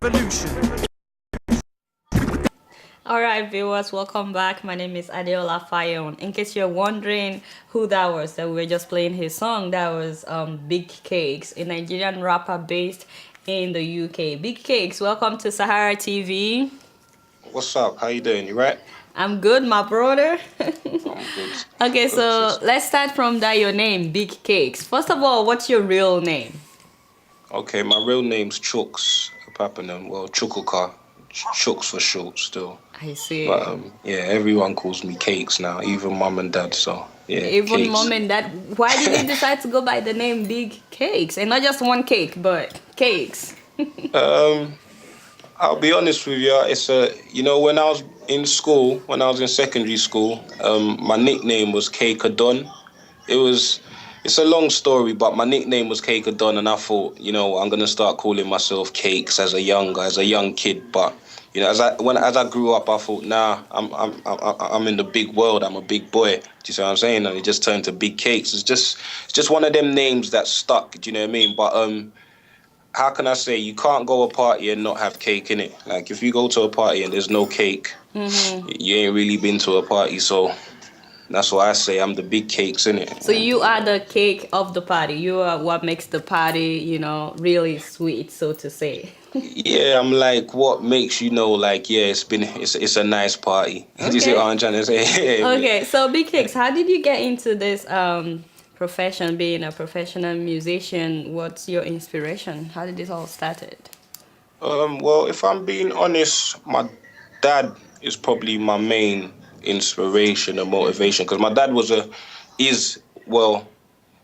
revolution. Alright viewers, welcome back. My name is Adeola Fayehun. In case you're wondering who that was, that we were just playing his song, that was Big Cakes, a Nigerian rapper based in the UK. Big Cakes, welcome to Sahara TV. What's up? How you doing? You right? I'm good, my brother. I'm good. Okay, Good, so sis. let's start from that, your name, Big Cakes. First of all, what's your real name? Okay, my real name's Chooks Papanen. Well, Chukuka. Chooks for short still. I see. But yeah, everyone calls me Cakes now, even mum and dad. So yeah, Even Cakes. mom and dad, why did you decide to go by the name Big Cakes? And not just one cake, but cakes. Um, I'll be honest with you. It's when I was in school, when I was in secondary school, my nickname was Cake Don. It's a long story, but my nickname was Cake Don, and I thought, I'm gonna start calling myself Cakes as a young kid. But as I grew up, I thought, nah, I'm in the big world. I'm a big boy. Do you see what I'm saying? And it just turned to Big Cakes. It's just one of them names that stuck. Do you know what I mean? But how can I say, you can't go a party and not have cake in it? Like if you go to a party and there's no cake, you ain't really been to a party. So that's why I say I'm the Big Cakes in it. So you are the cake of the party. You are what makes the party, really sweet, so to say. Yeah, I'm like what makes like, yeah, it's a nice party. Do you see what I'm trying to say? Yeah, Okay, so Big Cakes, how did you get into this profession, being a professional musician? What's your inspiration? How did this all started? Well, if I'm being honest, my dad is probably my main inspiration and motivation because my dad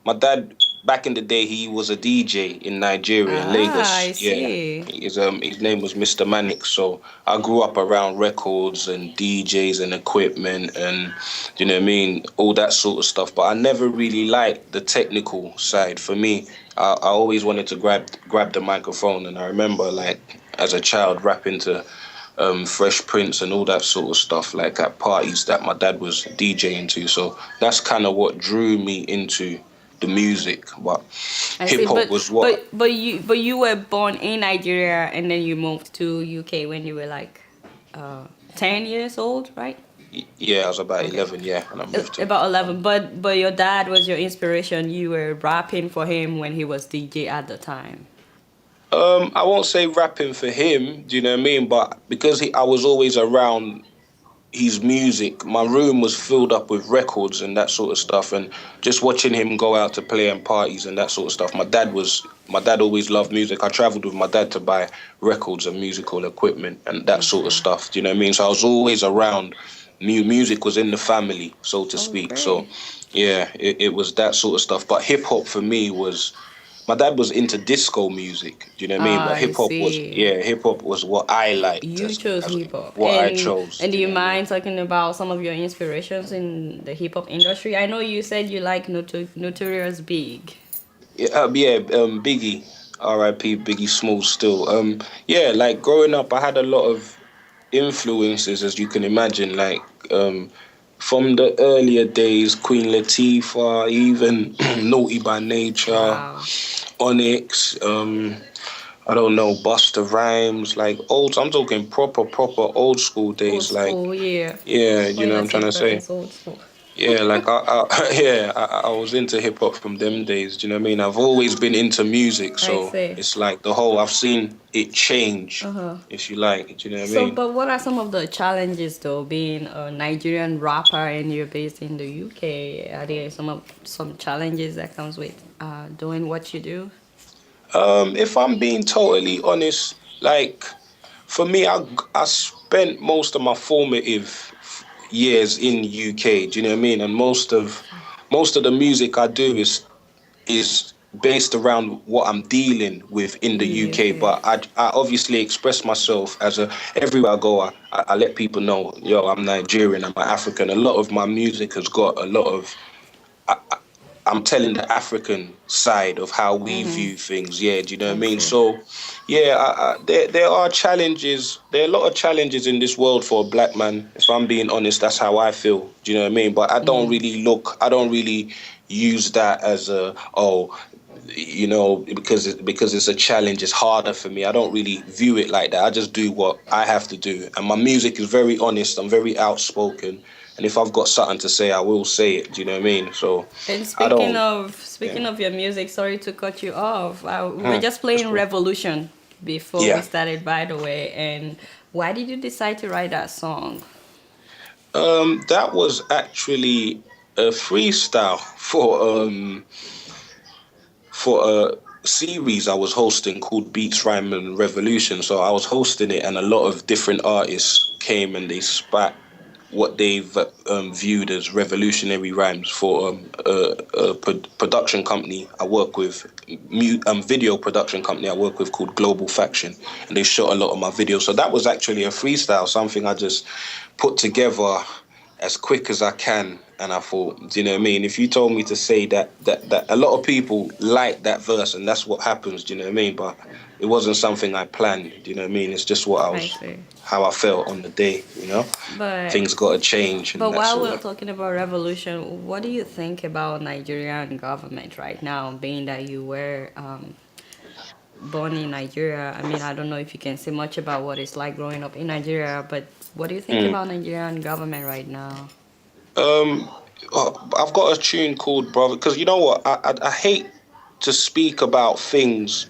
my dad back in the day he was a DJ in Nigeria, in I Lagos. Yeah, see. his name was Mr. Manic. So I grew up around records and DJs and equipment and you know what I mean, all that sort of stuff. But I never really liked the technical side. For me, I always wanted to grab the microphone, and I remember like as a child rapping to Fresh Prince and all that sort of stuff, like at parties that my dad was DJing to. So that's kind of what drew me into the music. But I hip see, hop but was what. but you were born in Nigeria and then you moved to UK when you were like 10 years old, right? Yeah, I was about Okay. 11. Yeah, and I moved to. About 11, but your dad was your inspiration. You were rapping for him when he was DJ at the time. I won't say rapping for him. Do you know what I mean? But because I was always around his music, my room was filled up with records and that sort of stuff, and just watching him go out to play and parties and that sort of stuff. My dad always loved music. I travelled with my dad to buy records and musical equipment and that sort of stuff. Do you know what I mean? So I was always around. Music was in the family, so to speak. So Great. yeah, it was that sort of stuff. But hip hop for me was. My dad was into disco music. Do you know what I mean? But I see. hip hop was what I liked, You chose as hip hop, what I chose. and do Do you you know what I mean? mind talking about some of your inspirations in the hip hop industry? I know you said you like Notorious Big. Biggie, R.I.P. Biggie Smalls. Still, yeah, like growing up, I had a lot of influences, as you can imagine, like from the earlier days, Queen Latifah, even Naughty by Nature, Wow, Onyx, I don't know, Busta Rhymes, like old. I'm talking proper old school old days. Like, school, yeah. yeah, you Queen know what I'm trying to Latifah say. is old school. Yeah, like I was into hip hop from them days. Do you know what I mean? I've always been into music, I so see. it's like I've seen it change, Uh-huh. if you like. Do you know what I So, mean? but what are some of the challenges though, being a Nigerian rapper and you're based in the UK? Are there some challenges that comes with doing what you do? If I'm being totally honest, like for me, I spent most of my formative years in UK. Do you know what I mean? And most of the music I do is based around what I'm dealing with in the In the UK. UK. But I obviously express myself everywhere I go. I let people know, yo, I'm Nigerian, I'm African. A lot of my music has got a lot of. I'm telling the African side of how we view things. Yeah, do you know what I I mean? see. So, yeah, there are challenges. There are a lot of challenges in this world for a black man. If I'm being honest, that's how I feel. Do you know what I mean? But I don't really use that as because it's a challenge. It's harder for me. I don't really view it like that. I just do what I have to do, and my music is very honest. I'm very outspoken, and if I've got something to say, I will say it. Do you know what I mean? So And I speaking don't. of Yeah. speaking of your music, sorry to cut you off. We were Hmm. just That's playing cool. Revolution before we Yeah. started, by the way. And why did you decide to write that song? That was actually a freestyle for a series I was hosting called Beats, Rhyme and Revolution. So I was hosting it, and a lot of different artists came and they spat what they've viewed as revolutionary rhymes for production company I work with, video production company I work with called Global Faction, and they shot a lot of my videos. So that was actually a freestyle, something I just put together as quick as I can. And I thought, do you know what I mean? If you told me to say that a lot of people like that verse, and that's what happens, do you know what I mean? But it wasn't something I planned, do you know what I mean? It's just I see. how I felt on the day, you know? But Things got to change, but and that's while all. we're talking about revolution, what do you think about Nigerian government right now, being that you were born in Nigeria? I mean, I don't know if you can say much about what it's like growing up in Nigeria, but what do you think Mm. about Nigerian government right now? Um, I've got a tune called Brother, because you know what? I hate to speak about things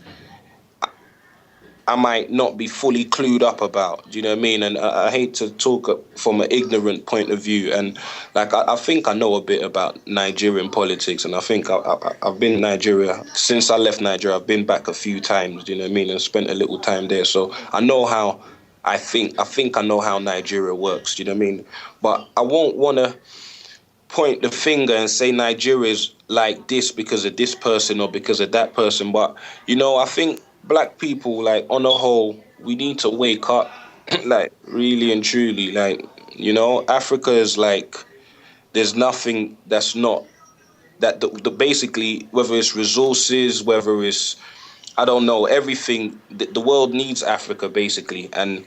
I might not be fully clued up about. Do you know what I mean? And I hate to talk from an ignorant point of view. And like I think I know a bit about Nigerian politics, and I think I've been in Nigeria since I left Nigeria. I've been back a few times. Do you know what I mean? And spent a little time there, so I know how. I think I know how Nigeria works. Do you know what I mean? But I won't want to point the finger and say Nigeria's like this because of this person or because of that person. But I think black people, like on a whole, we need to wake up, like really and truly. Like Africa is like there's nothing that's not that the basically whether it's resources, whether it's I don't know everything. The world needs Africa basically, and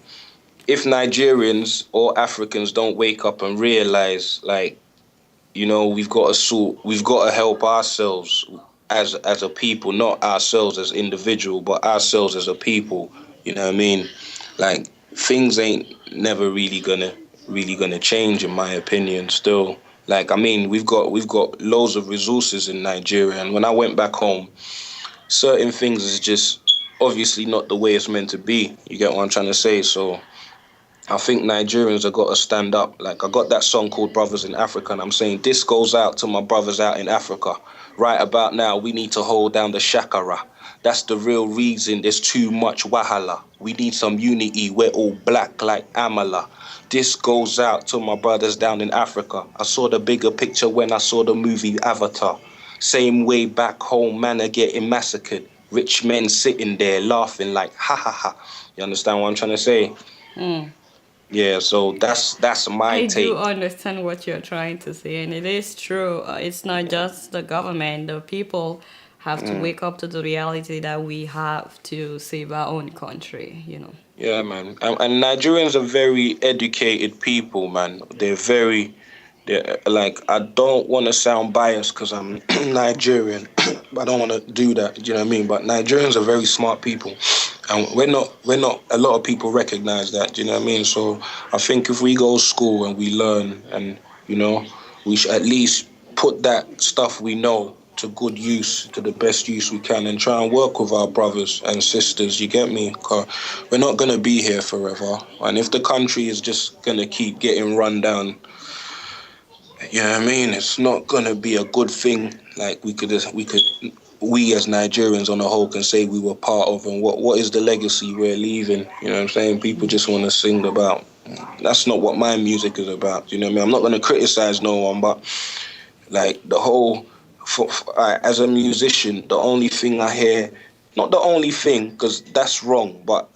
if Nigerians or Africans don't wake up and realize like we've got to help ourselves as a people, not ourselves as individual, but ourselves as a people. You know what I mean? Like things ain't never really gonna change in my opinion. Still, like I mean, we've got loads of resources in Nigeria, and when I went back home, certain things is just obviously not the way it's meant to be. You get what I'm trying to say? So I think Nigerians have got to stand up. Like I got that song called Brothers in Africa, and I'm saying this goes out to my brothers out in Africa. Right about now, we need to hold down the shakara. That's the real reason there's too much wahala. We need some unity. We're all black like Amala. This goes out to my brothers down in Africa. I saw the bigger picture when I saw the movie Avatar. Same way back home, man are getting massacred. Rich men sitting there laughing like ha ha ha. You understand what I'm trying to say? Mm. Yeah, so that's my I do take. understand what you're trying to say, and it is true. It's not just the government, the people have to Mm, wake up to the reality that we have to save our own country. yeah, man. And Nigerians are very educated people, man. They're like, I don't want to sound biased because I'm Nigerian, but I don't want to do that. Do you know what I mean? But Nigerians are very smart people, and we're not. A lot of people recognize that. Do you know what I mean? So I think if we go to school and we learn, and you know, we should at least put that stuff we know to good use, to the best use we can, and try and work with our brothers and sisters. You get me? 'Cause we're not gonna be here forever, and if the country is just gonna keep getting run down, you know what I mean? It's not gonna be a good thing. Like we as Nigerians on a whole can say we were part of, and what is the legacy we're leaving? You know what I'm saying? People just want to sing about. That's not what my music is about. You know what I mean? I'm not gonna criticize no one, but like the whole, as a musician, the only thing I hear, not the only thing, because that's wrong, but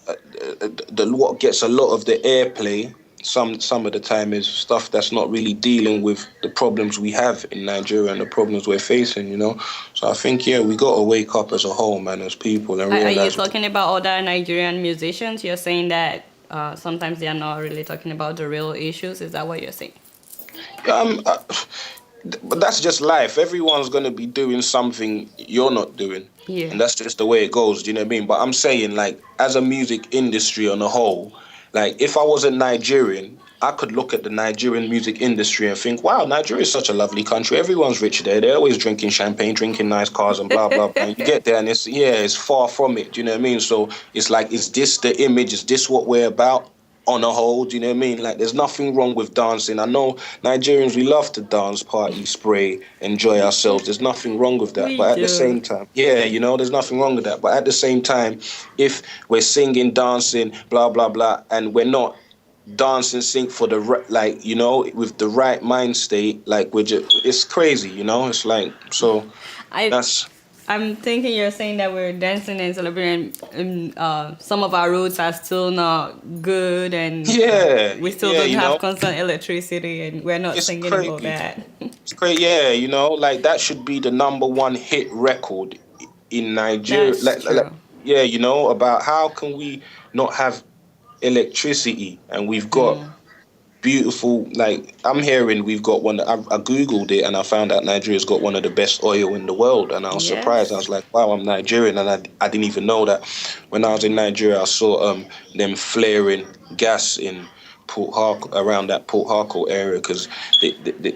what gets a lot of the airplay some of the time is stuff that's not really dealing with the problems we have in Nigeria and the problems we're facing, you know. So I think yeah, we gotta wake up as a whole, man, as people, and Are you realize. talking about other Nigerian musicians? You're saying that sometimes they are not really talking about the real issues. Is that what you're saying? Um, uh, but that's just life. Everyone's gonna be doing something you're not doing. Yeah. and that's just the way it goes. Do you know what I mean? But I'm saying, like, as a music industry on a whole, like, if I wasn't Nigerian, I could look at the Nigerian music industry and think, wow, Nigeria is such a lovely country. Everyone's rich there. They're always drinking champagne, drinking nice cars, and blah blah blah. And you get there, and it's, yeah, it's far from it. Do you know what I mean? So it's like, is this the image? Is this what we're about? On a whole, do you know what I mean? Like, there's nothing wrong with dancing. I know Nigerians, we love to dance, party, spray, enjoy ourselves. There's nothing wrong with that. We But at the do. same time, yeah, there's nothing wrong with that. But at the same time, if we're singing, dancing, blah, blah, blah, and we're not dance and sing for the like, with the right mind state, like, we're just, it's crazy, it's like, so I that's, I'm thinking you're saying that we're dancing and celebrating, and some of our roads are still not good, and yeah, we still yeah, don't have constant electricity, and we're not it's singing about crazy. that. It's great, yeah, like, that should be the number one hit record in Nigeria. That's Like, true. yeah, about how can we not have electricity, and we've got beautiful, like, I'm hearing we've got I googled it, and I found out Nigeria's got one of the best oil in the world, and I was surprised. I was Yes. like, wow, I'm Nigerian, and I didn't even know that. When I was in Nigeria, I saw them flaring gas in Port Harcourt, around that Port Harcourt area, because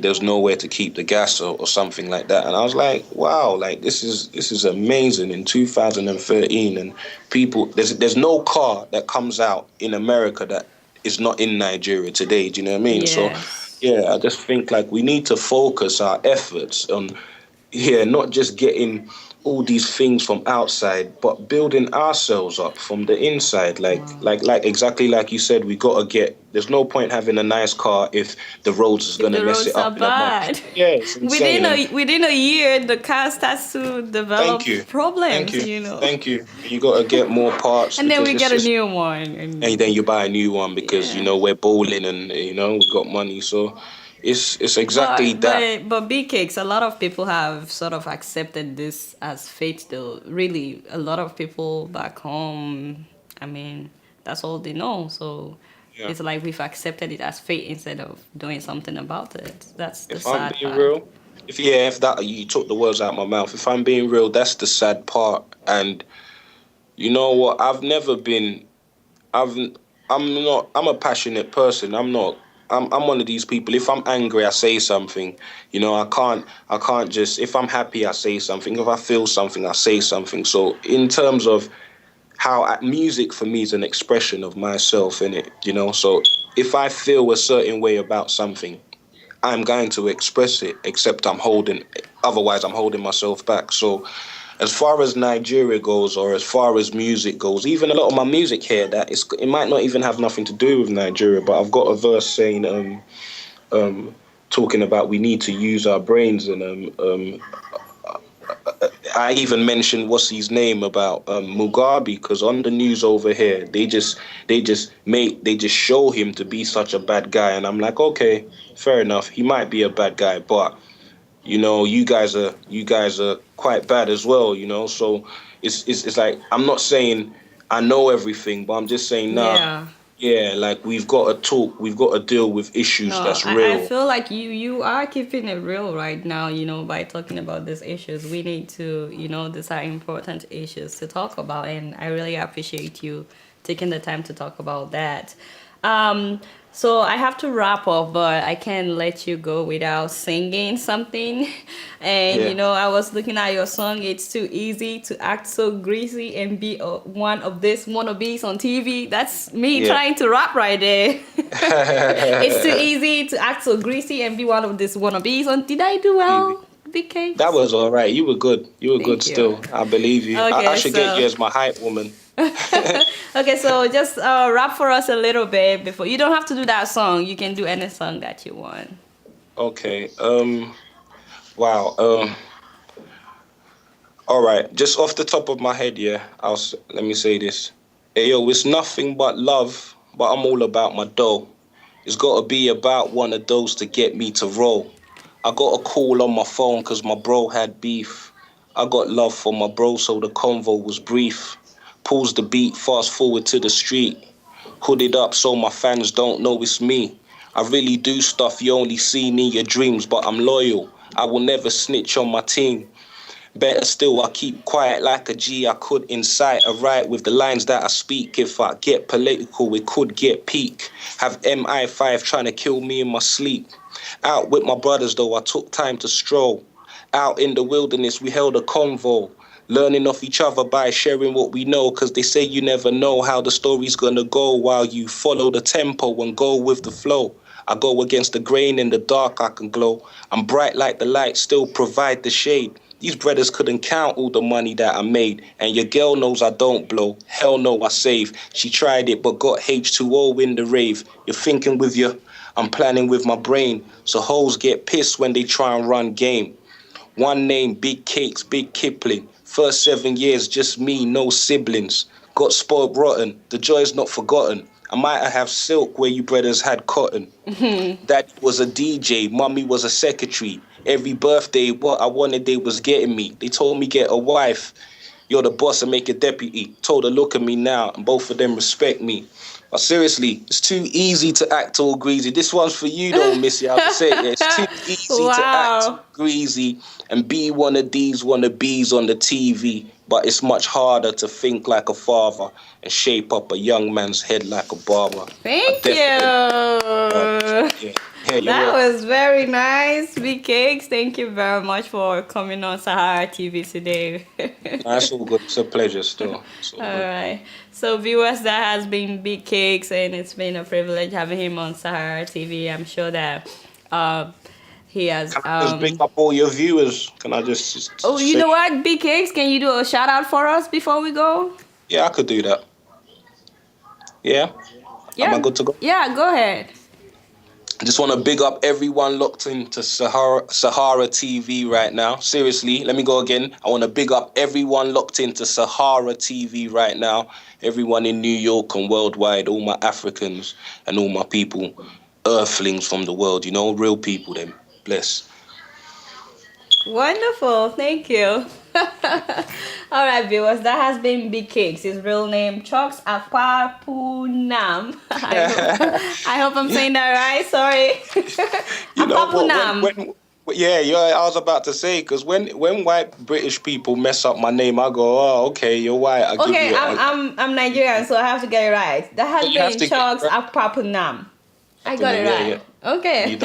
there's nowhere to keep the gas, or something like that. And I was like, wow, like, this is amazing in 2013. And people, there's no car that comes out in America that is not in Nigeria today. Do you know what I mean? So Yes. yeah, I just think, like, we need to focus our efforts on, yeah, not just getting all these things from outside, but building ourselves up from the inside. Like, Wow. exactly like you said, we gotta get. There's no point having a nice car if the roads is If gonna the mess it roads are up in a month. bad, Yeah, it's insane. And within a year, the car starts to thank develop you, thank problems. you, thank you. You gotta get more parts, And then because we it's get a just. new one, And and then you buy a new one because yeah. we're bowling, and we got money. So it's exactly that. But big cakes. A lot of people have sort of accepted this as fate, though. Really, a lot of people back home. I mean, that's all they know. So Yeah. it's like we've accepted it as fate instead of doing something about it. That's the If I'm sad being part. real, if that, you took the words out of my mouth. If I'm being real, that's the sad part. And you know what? I've I'm not. I'm a passionate person. I'm one of these people. If I'm angry, I say something. I can't just. If I'm happy, I say something. If I feel something, I say something. So in terms of how music for me is an expression of myself in it. So if I feel a certain way about something, I'm going to express it. Except otherwise I'm holding myself back. So as far as Nigeria goes, or as far as music goes, even a lot of my music here, it might not even have nothing to do with Nigeria, but I've got a verse saying, talking about we need to use our brains, and I even mentioned what's his name about Mugabe, because on the news over here, they just show him to be such a bad guy, and I'm like, okay, fair enough, he might be a bad guy, but you guys are quite bad as well. So it's like, I'm not saying I know everything, but I'm just saying, nah, Yeah. yeah, like, we've got to talk, we've got to deal with issues No, that's I real. feel like you are keeping it real right now, by talking about these issues. We need to, these are important issues to talk about, and I really appreciate you taking the time to talk about that. Um, so I have to wrap up, but I can't let you go without singing something. And Yeah, I was looking at your song. It's too easy to act so greasy and be one of these wannabes on TV. That's me yeah. trying to rap right there. It's too easy to act so greasy and be one of these wannabes. On did I do Easy. well? Big That cakes. was all right. You were good. You were good Thank you. still. I believe you. I Okay, should get you so as my hype woman. okay, so just rap for us a little bit before. You don't have to do that song. You can do any song that you want. Okay. Wow. All right. Just off the top of my head, yeah. Let me say this. Hey, yo, it's nothing but love, but I'm all about my dough. It's got to be about one of those to get me to roll. I got a call on my phone because my bro had beef. I got love for my bro, so the convo was brief. Pulls the beat, fast forward to the street. Hooded up so my fans don't know it's me. I really do stuff you only see in your dreams, but I'm loyal. I will never snitch on my team. Better still, I keep quiet like a G. I could incite a riot with the lines that I speak. If I get political, it could get peak. Have MI5 trying to kill me in my sleep. Out with my brothers though, I took time to stroll. Out in the wilderness, we held a convo. Learning off each other by sharing what we know. Cause they say you never know how the story's gonna go while you follow the tempo and go with the flow. I go against the grain, in the dark I can glow. I'm bright like the light, still provide the shade. These brothers couldn't count all the money that I made. And your girl knows I don't blow. Hell no, I save. She tried it but got H2O in the rave. You're thinking with your, I'm planning with my brain. So hoes get pissed when they try and run game. One name, big cakes, big Kipling. First 7 years, just me, no siblings. Got spoiled rotten, the joy's not forgotten. I might have silk where you brothers had cotton. Daddy was a DJ, mummy was a secretary. Every birthday, what I wanted, they was getting me. They told me get a wife. You're the boss and make a deputy. Told her look at me now, and both of them respect me. But seriously, it's too easy to act all greasy. This one's for you though, Missy. I have to say it. It's too easy to act all greasy and be one of these wannabes on the TV. But it's much harder to think like a father and shape up a young man's head like a barber. Thank you. That was very nice. Big Cakes, thank you very much for coming on Sahara TV today. That's all good. It's a pleasure still. All right. So viewers, that has been Big Cakes, and it's been a privilege having him on Sahara TV. I'm sure that he has... Can I just bring up all your viewers? Can I just oh, you know what? Big Cakes, can you do a shout out for us before we go? Yeah, I could do that. Yeah? Am I good to go? Yeah, go ahead. I just want to big up everyone locked into Sahara TV right now. Seriously, let me go again. I want to big up everyone locked into Sahara TV right now. Everyone in New York and worldwide, all my Africans and all my people, earthlings from the world, you know, real people, them. Bless. Wonderful, thank you. All right, viewers, that has been Big Cakes. His real name, Chucks Akwapunam. I hope I'm saying that right. Sorry. You know what? I was about to say, because when white British people mess up my name, I go, oh, okay, you're white. I'm Nigerian, so I have to get it right. That has been Chucks Akwapunam. I got it right. Yeah. Okay.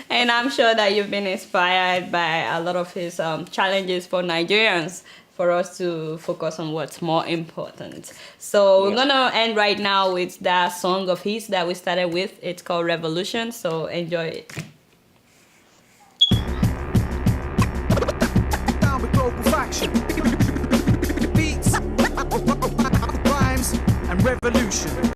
And I'm sure that you've been inspired by a lot of his challenges for Nigerians, for us to focus on what's more important. So we're gonna end right now with that song of his that we started with. It's called Revolution, so enjoy it. Down with global faction. Beats, rhymes, and revolution.